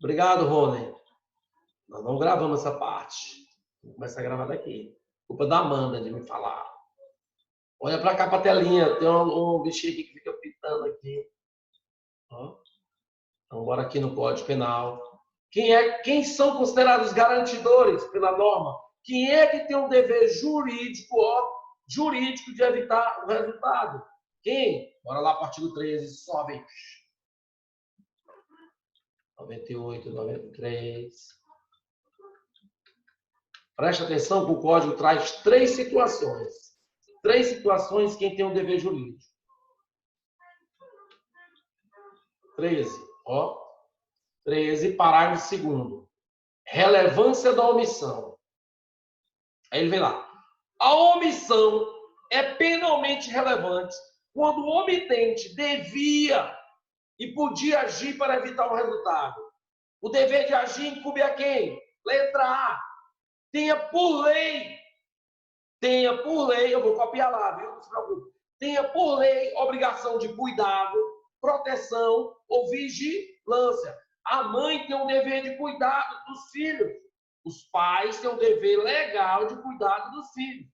Obrigado, Rony. Nós não gravamos essa parte. Vou começar a gravar daqui. Culpa da Amanda de me falar. Olha para cá para a telinha. Tem um bichinho aqui que fica pitando aqui. Ó. Então, bora aqui no Código Penal. Quem são considerados garantidores pela norma? Quem é que tem um dever jurídico de evitar o resultado? Quem? Bora lá, artigo 13, sobe. 98, 93. Presta atenção que o Código traz três situações. Três situações quem tem um dever jurídico. 13, ó. 13, parágrafo 2º. Relevância da omissão. Aí ele vem lá. A omissão é penalmente relevante quando o omitente devia e podia agir para evitar o resultado. O dever de agir incumbe a quem? Letra A. Tenha por lei, eu vou copiar lá, viu? Não se preocupe. Tenha por lei obrigação de cuidado, proteção ou vigilância. A mãe tem um dever de cuidado dos filhos. Os pais têm um dever legal de cuidado dos filhos.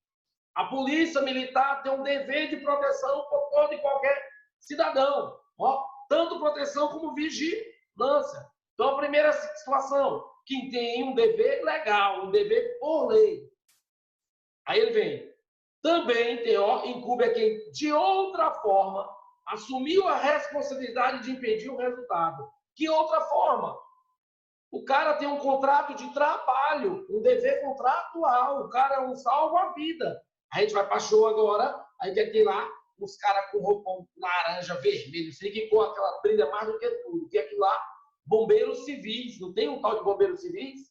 A polícia militar tem um dever de proteção por todo e qualquer cidadão. Ó, tanto proteção como vigilância. Então, a primeira situação, quem tem um dever legal, um dever por lei. Aí ele vem. Também tem, ó, incumbe a quem, de outra forma, assumiu a responsabilidade de impedir o resultado. Que outra forma? O cara tem um contrato de trabalho, um dever contratual. O cara é um salva-vida. A gente vai para show agora, aí quer ter lá uns caras com roupão laranja, vermelho, sei que com aquela brilha mais do que tudo. Que aquilo lá, bombeiros civis, não tem um tal de bombeiros civis?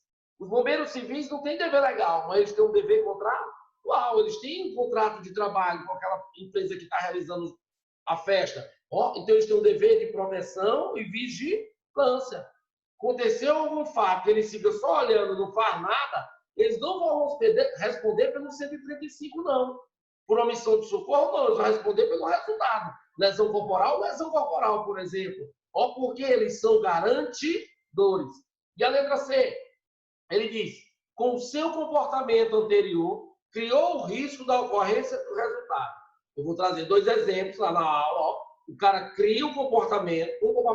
Os bombeiros civis não têm dever legal, mas eles têm um dever contratual, eles têm um contrato de trabalho com aquela empresa que está realizando a festa. Ó, então eles têm um dever de proteção e vigilância. Aconteceu algum fato, eles ficam só olhando, não faz nada, eles não vão responder pelo 135, não. Por omissão de socorro, não, eles vão responder pelo resultado. Lesão corporal, por exemplo. Ó, porque eles são garantidores. E a letra C, ele diz, com seu comportamento anterior, criou o risco da ocorrência do resultado. Eu vou trazer dois exemplos lá na aula. Ó. O cara cria o comportamento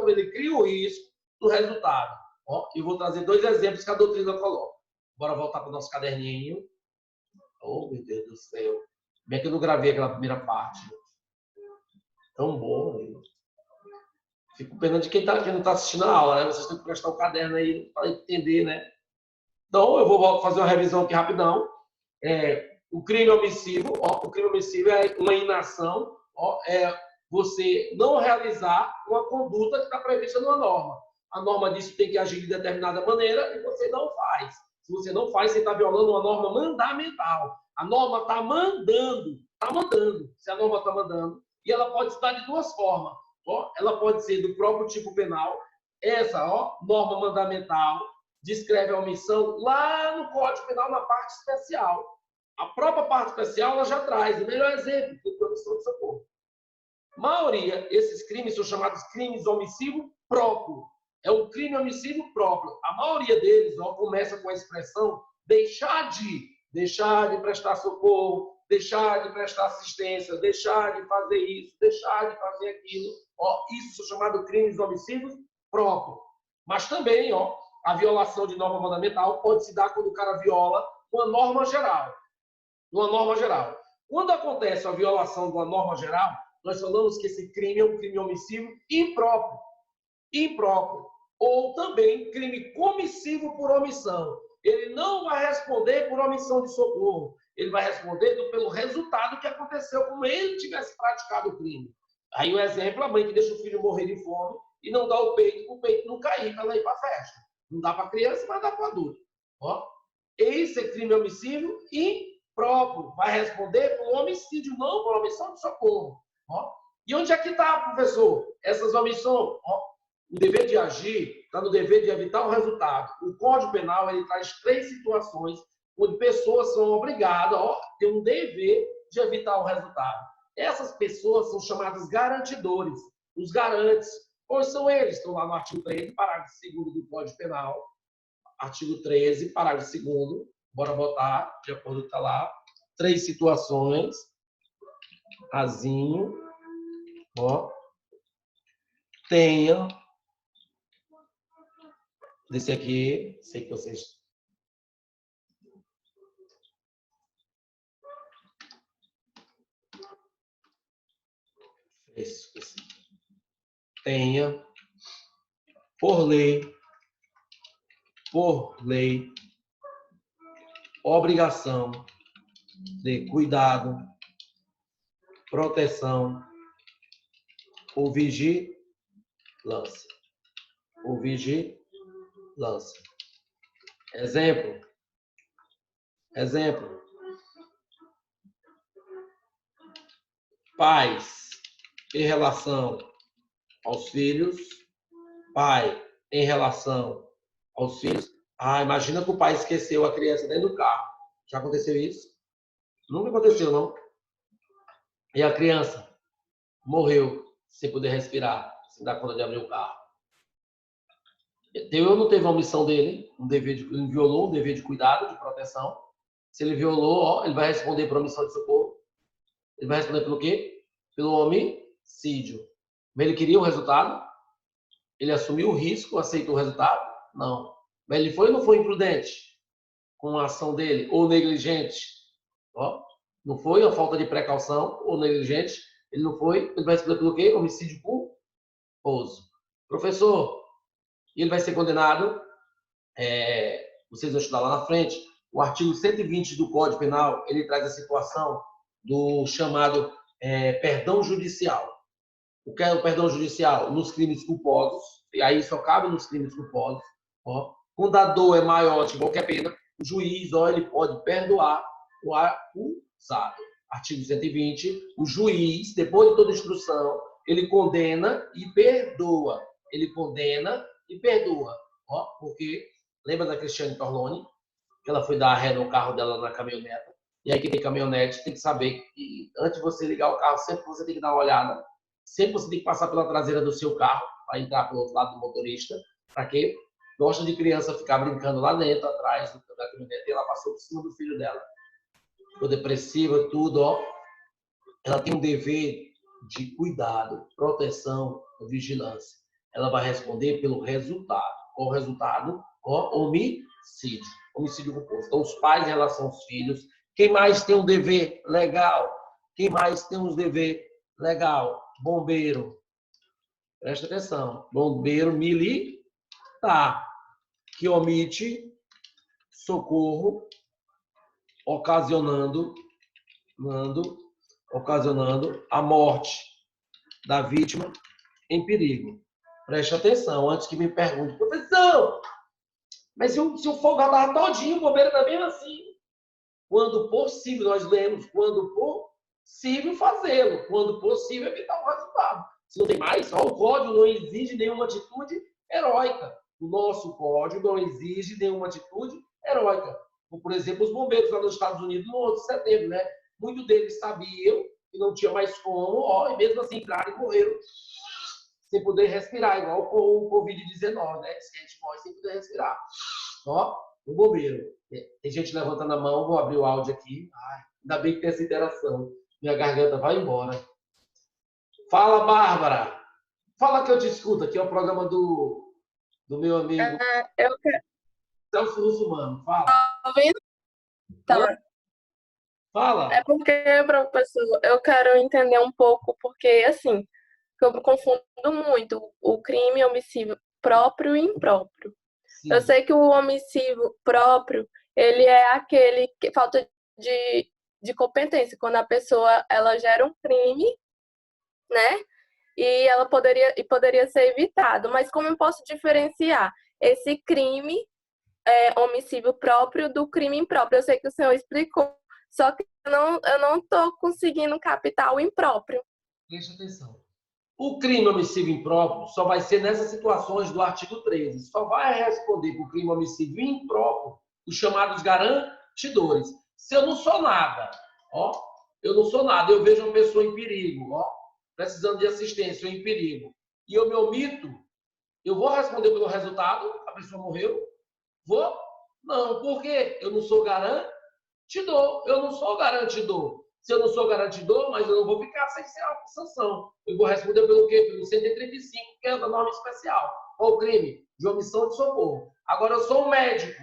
ele cria o risco do resultado. Ó, eu vou trazer dois exemplos que a doutrina coloca. Bora voltar para o nosso caderninho. Oh, meu Deus do céu. Como é que eu não gravei aquela primeira parte? Tão bom. Hein? Fico pena de quem não está assistindo a aula, né? Vocês têm que prestar o caderno aí para entender, né? Então, eu vou fazer uma revisão aqui rapidão. O crime omissivo, ó, o crime omissivo é uma inação, ó, é você não realizar uma conduta que está prevista numa norma. A norma diz que tem que agir de determinada maneira e você não faz. Se você não faz, você está violando uma norma mandamental. A norma está mandando. Se a norma está mandando, e ela pode estar de duas formas. Ó, ela pode ser do próprio tipo penal. Essa, ó, norma mandamental descreve a omissão lá no Código Penal, na parte especial. A própria parte especial ela já traz o melhor exemplo que é a omissão de socorro. A maioria, esses crimes são chamados crimes omissivos próprios. É um crime omissivo próprio. A maioria deles, ó, começa com a expressão deixar de prestar socorro, deixar de prestar assistência, deixar de fazer isso, deixar de fazer aquilo. Ó, isso são chamados crimes omissivos próprios. Mas também, ó, a violação de norma fundamental pode se dar quando o cara viola uma norma geral. Uma norma geral. Quando acontece a violação de uma norma geral, nós falamos que esse crime é um crime omissivo impróprio. Ou também crime comissivo por omissão. Ele não vai responder por omissão de socorro. Ele vai responder pelo resultado que aconteceu, como ele tivesse praticado o crime. Aí o exemplo, a mãe que deixa o filho morrer de fome e não dá o peito não cair para ela ir para a festa. Não dá para a criança, mas dá para o adulto. Ó. Esse é crime omissivo impróprio. Vai responder por homicídio, não por omissão de socorro. Ó. E onde é que está, professor? Essas omissões... Ó. O dever de agir está no dever de evitar o resultado. O Código Penal ele traz três situações onde pessoas são obrigadas a ter um dever de evitar o resultado. Essas pessoas são chamadas garantidores. Os garantes, Pois são eles, estão lá no artigo 13, parágrafo 2º do Código Penal. Artigo 13, parágrafo 2º. Bora botar, de acordo com o que está lá, 3 situações. Azinho, ó. Tenha. Desse aqui, sei que vocês. Tenha, por lei, obrigação de cuidado, proteção ou vigilância. Ou vigilância. Exemplo. Pais em relação aos filhos. Pai em relação aos filhos. Imagina que o pai esqueceu a criança dentro do carro. Já aconteceu isso? Nunca aconteceu, não? E a criança morreu sem poder respirar, sem dar conta de abrir o carro. Teve ou não teve a omissão dele? Ele violou um dever de cuidado, de proteção. Se ele violou, ele vai responder por omissão de socorro. Ele vai responder pelo quê? Pelo homicídio. Mas ele queria o resultado? Ele assumiu o risco, aceitou o resultado? Não. Mas ele foi ou não foi imprudente com a ação dele? Ou negligente? Não foi a falta de precaução ou negligente? Ele não foi? Ele vai responder pelo quê? Homicídio culposo. Professor, ele vai ser condenado, vocês vão estudar lá na frente, o artigo 120 do Código Penal, ele traz a situação do chamado perdão judicial. O que é o perdão judicial? Nos crimes culposos, e aí só cabe nos crimes culposos. Quando a dor é maior de qualquer pena, o juiz ele pode perdoar o acusado. Artigo 120, o juiz, depois de toda instrução, ele condena e perdoa. Ele condena e perdoa. Porque, lembra da Cristiane Torloni? Que ela foi dar ré no carro dela na caminhonete. E aí, quem tem caminhonete tem que saber que antes de você ligar o carro, sempre você tem que dar uma olhada. Sempre você tem que passar pela traseira do seu carro, para entrar pelo outro lado do motorista. Para quê? Gosta de criança ficar brincando lá dentro, atrás da caminhonete. E ela passou por cima do filho dela. Ficou depressiva, tudo, Ela tem um dever de cuidado, proteção, vigilância. Ela vai responder pelo resultado. Qual o resultado? Homicídio. Homicídio culposo. Então, os pais em relação aos filhos. Quem mais tem um dever legal? Quem mais tem um dever legal? Bombeiro. Presta atenção. Bombeiro militar, que omite socorro, ocasionando a morte da vítima em perigo. Preste atenção, antes que me pergunte, professor, mas se o fogo estava todinho, o bombeiro também assim. Quando possível, nós lemos, quando possível fazê-lo, quando possível evitar o resultado. Se não tem mais, o código não exige nenhuma atitude heróica. O nosso código não exige nenhuma atitude heróica. Por exemplo, os bombeiros lá nos Estados Unidos no 11 de setembro, né? Muitos deles sabiam que não tinha mais como, e mesmo assim entraram e morreram sem poder respirar, igual com o Covid-19, né? Que a gente morre sem poder respirar. O bombeiro. Tem gente levantando a mão, vou abrir o áudio aqui. Ainda bem que tem essa interação. Minha garganta vai embora. Fala, Bárbara. Fala que eu te escuto. Aqui é o programa do meu amigo Celso Russomano. Fala. Tá ouvindo? Tá. Fala. É porque, professor, eu quero entender um pouco, porque, assim, eu me confundo muito o crime homicídio próprio e impróprio. Sim. Eu sei que o homicídio próprio, ele é aquele que falta de competência, quando a pessoa ela gera um crime, né? E ela poderia ser evitado. Mas como eu posso diferenciar esse crime homicídio próprio do crime impróprio? Eu sei que o senhor explicou, só que eu não estou conseguindo captar o impróprio. Preste atenção. O crime homicídio impróprio só vai ser nessas situações do artigo 13. Só vai responder por crime homicídio impróprio os chamados garantidores. Se eu não sou nada, eu não sou nada, eu vejo uma pessoa em perigo, precisando de assistência ou em perigo. e eu me omito, eu vou responder pelo resultado? A pessoa morreu? Vou? Não, por quê? Eu não sou garantidor. Eu não sou garantidor. Se eu não sou garantidor, mas eu não vou ficar sem sanção. Eu vou responder pelo quê? Pelo 135, que é da norma especial. Qual o crime? De omissão de socorro. Agora, eu sou um médico.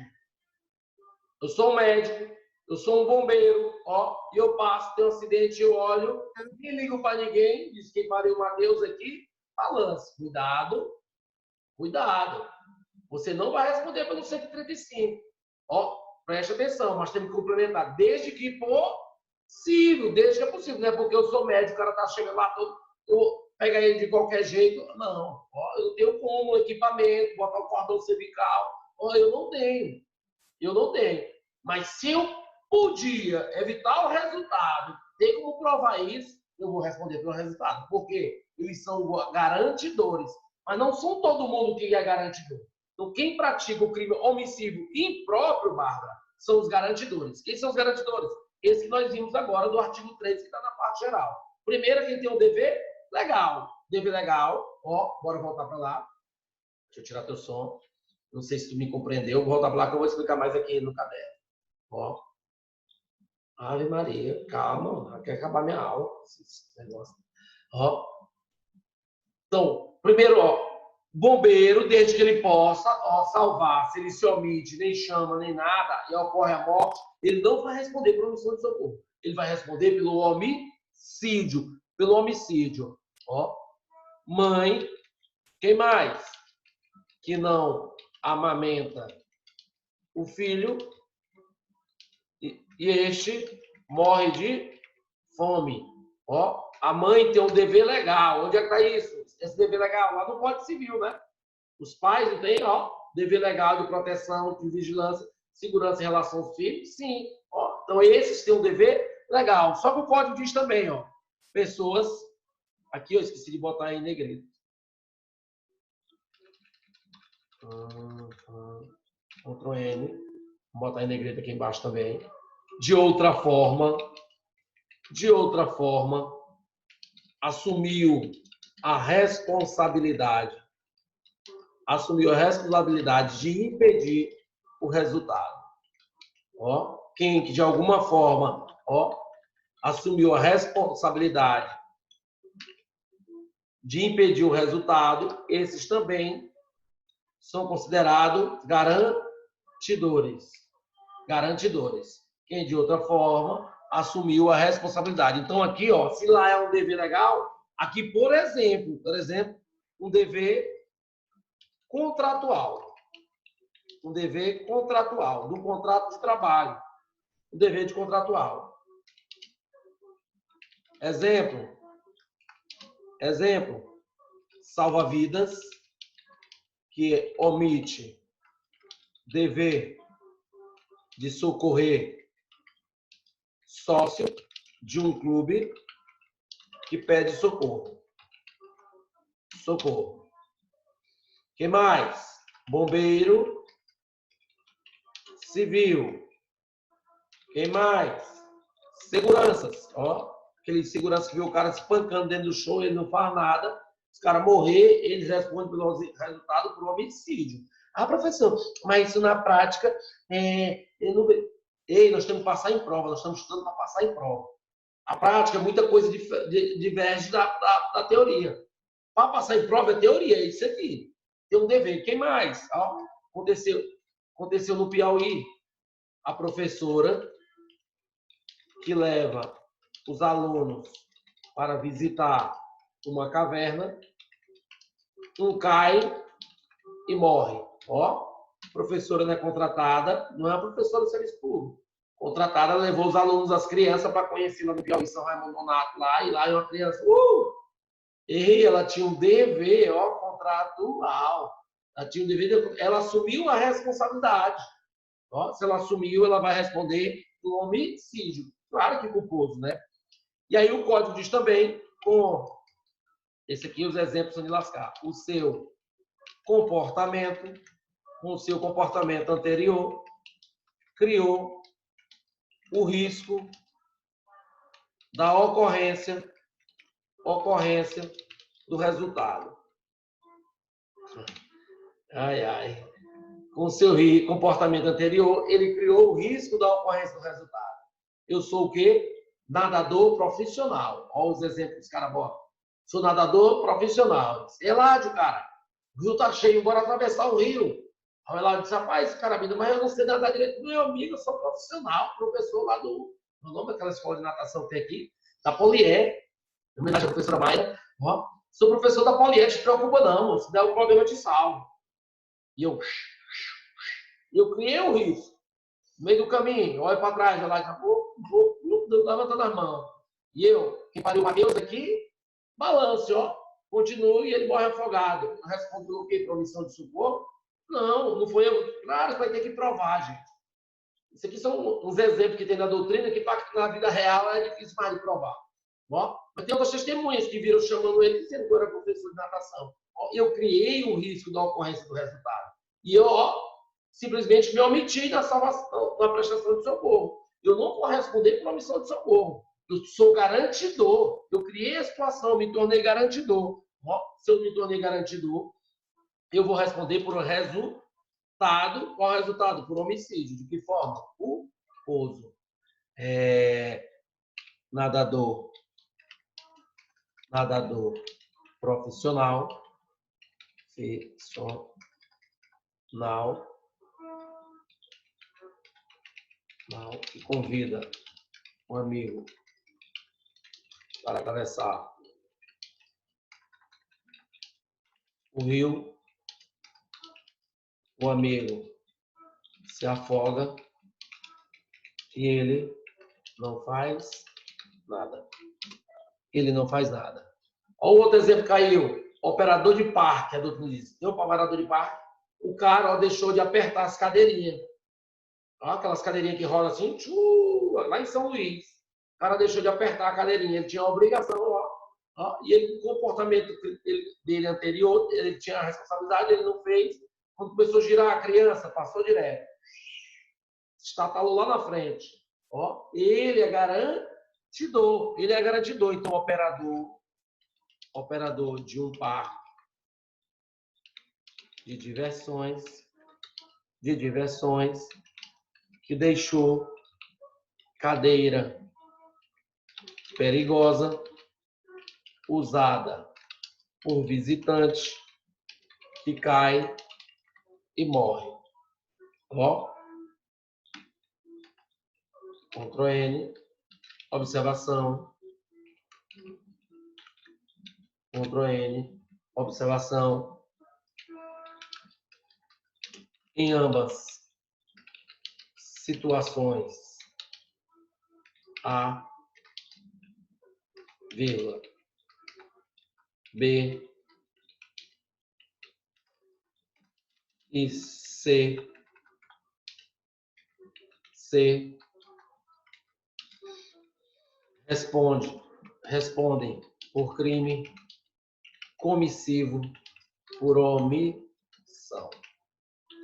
Eu sou um médico. Eu sou um bombeiro. Ó, e eu passo, tem um acidente, eu olho, nem ligo para ninguém. Diz quem pariu o Matheus aqui. Balance. Cuidado. Cuidado. Você não vai responder pelo 135. Ó, preste atenção, mas temos que complementar. Desde que possível, desde que é possível. Não é porque eu sou médico, o cara tá chegando lá todo, eu vou pegar ele de qualquer jeito. Não. Ó, eu tenho como equipamento, botar o cordão cervical. Ó, eu não tenho. Eu não tenho. Mas se eu podia evitar o resultado, ter como provar isso, eu vou responder pelo resultado. Por quê? Eles são garantidores. Mas não são todo mundo que é garantidor. Então, quem pratica o crime omissivo impróprio, Bárbara, são os garantidores. Quem são os garantidores? Esse que nós vimos agora do artigo 3, que está na parte geral. Primeiro, quem tem um dever legal. Dever legal, ó, bora voltar para lá. Deixa eu tirar teu som. Não sei se tu me compreendeu. Vou voltar para lá que eu vou explicar mais aqui no caderno. Ó. Ave Maria, calma, quer acabar minha aula. Esse negócio. Ó. Então, primeiro, ó, bombeiro, desde que ele possa salvar, se ele se omite, nem chama, nem nada, e ocorre a morte, ele não vai responder por omissão de socorro. Ele vai responder pelo homicídio. Pelo homicídio. Ó. Mãe, quem mais? Que não amamenta o filho, e este morre de fome. Ó. A mãe tem um dever legal. Onde é que está isso? Esse dever legal? Lá no Código Civil, né? Os pais não têm, ó, dever legal de proteção, de vigilância, segurança em relação aos filhos? Sim. Ó, então, esses têm um dever legal. Só que o Código diz também, ó, pessoas... Aqui eu esqueci de botar em negrito. Ctrl N. Vou botar em negrito aqui embaixo também. De outra forma, assumiu a responsabilidade de impedir o resultado. Ó, quem que de alguma forma, ó, assumiu a responsabilidade de impedir o resultado, esses também são considerados garantidores. Quem de outra forma assumiu a responsabilidade. Então aqui, ó, se lá é um dever legal, aqui, por exemplo, um dever contratual. Um dever contratual, do contrato de trabalho. Um dever de contratual. Exemplo, salva-vidas, que omite dever de socorrer sócio de um clube que pede socorro. Quem mais? Bombeiro civil. Quem mais? Seguranças. Ó, aquele segurança que vê o cara se espancando dentro do show, ele não faz nada. Os caras morrer, eles respondem pelo resultado por homicídio. Ah, professor, mas isso na prática, eu não... Ei, nós temos que passar em prova, nós estamos estudando para passar em prova. A prática, muita coisa diverge da teoria. Para passar em prova é teoria, é isso aqui. Tem um dever. Quem mais? Ó, aconteceu no Piauí. A professora que leva os alunos para visitar uma caverna, um cai e morre. Ó, a professora não é contratada, não é a professora do serviço público. Contratada, levou os alunos, as crianças, para conhecer lá no Piauí, São Raimundo Nonato, lá, e lá é uma criança, e ela tinha um dever, ó, contratual. Ela tinha um dever, ela assumiu a responsabilidade. Ó, se ela assumiu, ela vai responder do homicídio. Claro que culposo, né? E aí o código diz também, esse aqui os exemplos são de lascar, com o seu comportamento anterior, criou o risco da ocorrência do resultado. Ai, ai. Com seu comportamento anterior, ele criou o risco da ocorrência do resultado. Eu sou o quê? Nadador profissional. Olha os exemplos que os caras botam. Sou nadador profissional. Eládio, cara. O rio tá cheio, bora atravessar o rio. Aí o Eládio disse, rapaz, cara, mas eu não sei nadar direito. Meu amigo, eu sou profissional, professor lá do... O nome daquela escola de natação que tem aqui? Da Polié. Em homenagem à professora Maia. Ó, sou professor da Polié, não te preocupa não. Se der um problema, eu te salvo. E eu criei o risco. No meio do caminho, olha para trás, lá, acabou, levantando as mãos. E eu, que parei o Matheus aqui, balance, ó, continue e ele morre afogado. Eu respondo pelo quê? Para omissão de socorro? Não, não foi eu. Claro, você vai ter que provar, gente. Isso aqui são uns exemplos que tem na doutrina que na vida real é difícil mais de provar. Ó, mas tem outras testemunhas que viram chamando ele dizendo que eu era professor de natação. Ó, eu criei o risco da ocorrência do resultado. E eu, simplesmente me omiti na salvação, na prestação de socorro. Eu não vou responder por omissão de socorro. Eu sou garantidor. Eu criei a situação, me tornei garantidor. Se eu me tornei garantidor, eu vou responder por resultado. Qual é o resultado? Por homicídio. De que forma? Culposo. Nadador profissional. Que convida um amigo para atravessar o rio, o amigo se afoga e ele não faz nada. Ele não faz nada. Olha o outro exemplo que caiu. Operador de parque, a doutrina diz. Tem um operador de parque, o cara deixou de apertar as cadeirinhas. Aquelas cadeirinhas que rolam assim, lá em São Luís. O cara deixou de apertar a cadeirinha, ele tinha a obrigação, e ele, o comportamento dele anterior, ele tinha a responsabilidade, ele não fez. Quando começou a girar, a criança passou direto. Estatalou lá na frente. Ele é garantidor. Então, operador de um parque de diversões, que deixou cadeira perigosa usada por visitante que cai e morre. Ctrl N, observação. Ctrl N, observação. Em ambas situações, A, vírgula, B e C respondem por crime comissivo por omissão.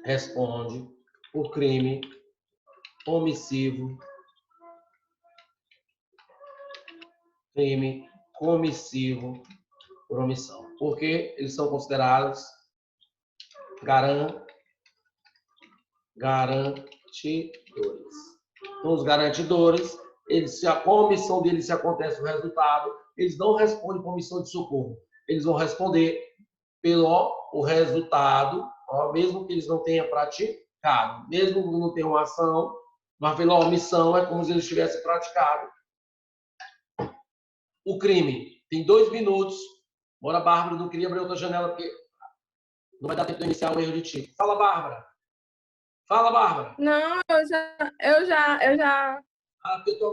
Responde por crime omissivo, por omissão. Porque eles são considerados garantidores. Então, os garantidores, com a omissão deles, se acontece o resultado, eles não respondem por omissão de socorro. Eles vão responder pelo resultado, mesmo que eles não tenham praticado. Mesmo que não tenham ação, mas pela omissão é como se eles tivessem praticado o crime. Tem 2 minutos. Bora, Bárbara, não queria abrir outra janela, porque não vai dar tempo de iniciar o erro de ti. Fala, Bárbara. Não, eu já.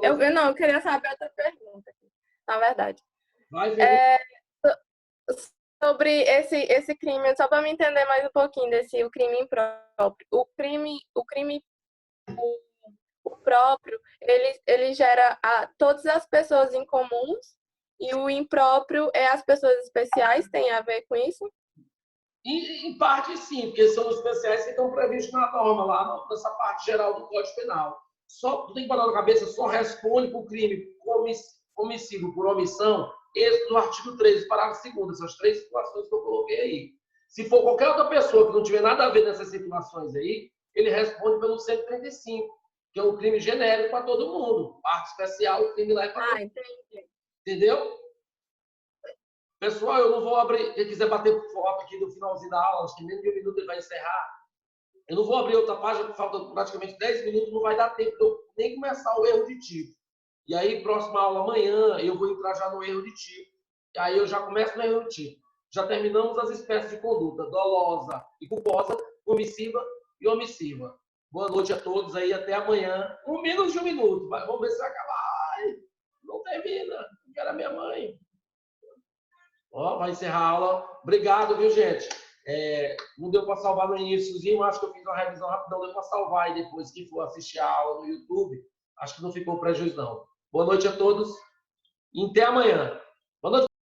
Eu queria saber outra pergunta, na verdade. Vai ver. Sobre esse crime, só para me entender mais um pouquinho o crime impróprio. O próprio, ele gera todas as pessoas incomuns, e o impróprio é as pessoas especiais, tem a ver com isso? Em parte, sim, porque são os especiais que estão previstos na norma, lá nessa parte geral do Código Penal. Tu tem que botar na cabeça, só responde por crime omissivo por omissão, esse do artigo 13, parágrafo 2º, essas 3 situações que eu coloquei aí. Se for qualquer outra pessoa que não tiver nada a ver nessas situações aí, ele responde pelo 135, que é um crime genérico para todo mundo. Parte especial, o crime lá é para todo mundo. Entendi. Entendeu? Pessoal, eu não vou abrir. Quem quiser bater foto aqui no finalzinho da aula, acho que nem 1 minuto ele vai encerrar. Eu não vou abrir outra página, porque falta praticamente 10 minutos, não vai dar tempo de eu nem começar o erro de tipo. E aí, próxima aula amanhã, eu vou entrar já no erro de tipo. E aí eu já começo no erro de tipo. Já terminamos as espécies de conduta: dolosa e culposa, omissiva e omissiva. Boa noite a todos aí, até amanhã. Menos de 1 minuto. Vamos ver se vai acabar. Ai, não termina. Eu quero a minha mãe. Ó, vai encerrar a aula. Obrigado, viu, gente? Não deu para salvar no iníciozinho, acho que eu fiz uma revisão rapidão, deu para salvar aí depois, quem for assistir a aula no YouTube, acho que não ficou prejuízo, não. Boa noite a todos e até amanhã.